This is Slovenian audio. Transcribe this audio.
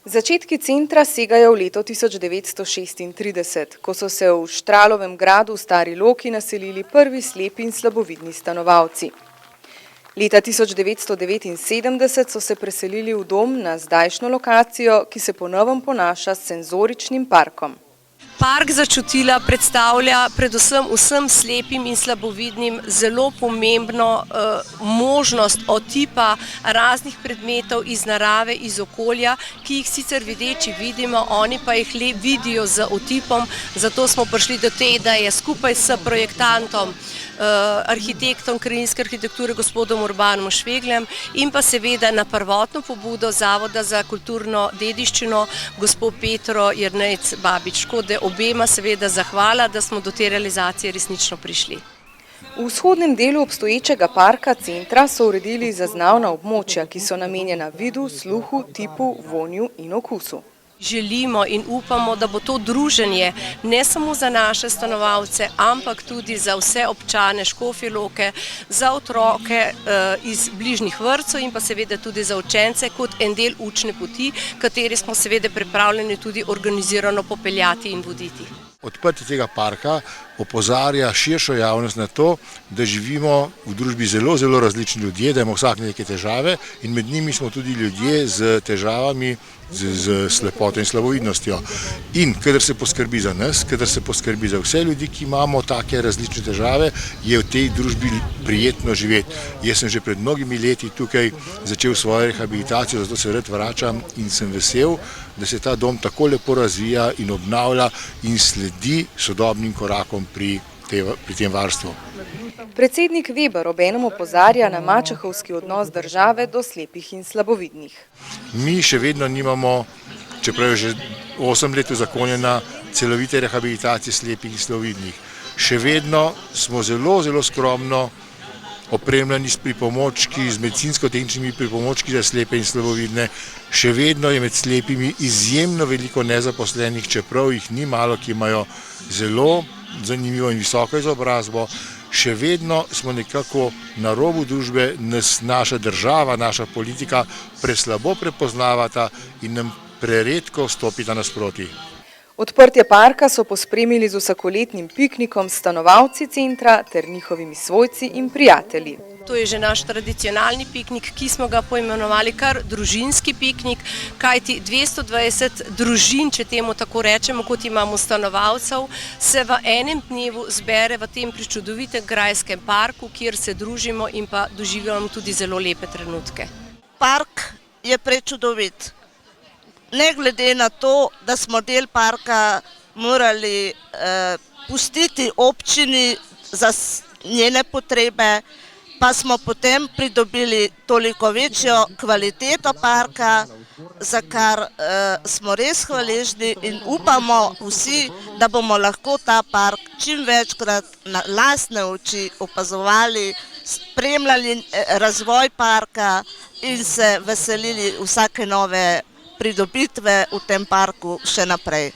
Začetki centra segajo v leto 1936, ko so se v Štralovem gradu v Stari Loki naselili prvi slepi in slabovidni stanovalci. Leta 1979 so se preselili v dom na zdajšnjo lokacijo, ki se po novem ponaša s senzoričnim parkom. Park za čutila predstavlja predvsem vsem slepim in slabovidnim zelo pomembno možnost otipa raznih predmetov iz narave, iz okolja, ki jih sicer videči vidimo, oni pa jih le vidijo z otipom. Zato smo prišli do te, da je skupaj s projektantom, arhitektom krajinske arhitekture gospodom Urbanom Švegljem in pa seveda na prvotno pobudo Zavoda za kulturno dediščino gospod Petro Jernejc-Babič. Obema seveda zahvala, da smo do te realizacije resnično prišli. V vzhodnem delu obstoječega parka centra so uredili zaznavna območja, ki so namenjena vidu, sluhu, tipu, vonju in okusu. Želimo in upamo, da bo to druženje ne samo za naše stanovalce, ampak tudi za vse občane Škofje Loke, za otroke iz bližnjih vrtcev in pa seveda tudi za učence kot en del učne poti, kateri smo seveda pripravljeni tudi organizirano popeljati in voditi. Odprtje tega parka opozarja širšo javnost na to, da živimo v družbi zelo različni ljudje, da ima vsak neke težave in med njimi smo tudi ljudje z težavami, z slepoto in slabovidnostjo. In kadar se poskrbi za nas, kadar se poskrbi za vse ljudi, ki imamo take različne težave, je v tej družbi prijetno živeti. Jaz sem že pred mnogimi leti tukaj začel svojo rehabilitacijo, zato se rad vračam in sem vesel, da se ta dom tako lepo razvija in obnavlja in sledi sodobnim korakom pri tem varstvu. Predsednik Veber obenem opozarja na mačehovski odnos države do slepih in slabovidnih. Mi še vedno nimamo, čeprav je že 8 let uzakonjena, celovite rehabilitacije slepih in slabovidnih. Še vedno smo zelo skromno opremljeni s pripomočki, z medicinsko-tehničnimi pripomočki za slepe in slabovidne. Še vedno je med slepimi izjemno veliko nezaposlenih, čeprav jih ni malo, ki imajo zelo zanimivo in visoko izobrazbo. Še vedno smo nekako na robu družbe, nas naša država, naša politika preslabo prepoznavata in nam preredko stopita nasproti. Odprtje parka so pospremili z vsakoletnim piknikom s stanovalci centra ter njihovimi svojci in prijatelji. To je že naš tradicionalni piknik, ki smo ga poimenovali kar družinski piknik, kajti 220 družin, če temu tako rečemo, kot imamo stanovalcev, se v enem dnevu zbere v tem prečudovitem grajskem parku, kjer se družimo in pa doživljamo tudi zelo lepe trenutke. Park je prečudovit. Ne glede na to, da smo del parka morali pustiti občini za njene potrebe, pa smo potem pridobili toliko večjo kvaliteto parka, za kar smo res hvaležni in upamo vsi, da bomo lahko ta park čim večkrat na lastne oči opazovali, spremljali razvoj parka in se veselili vsake nove pridobitve v tem parku še naprej.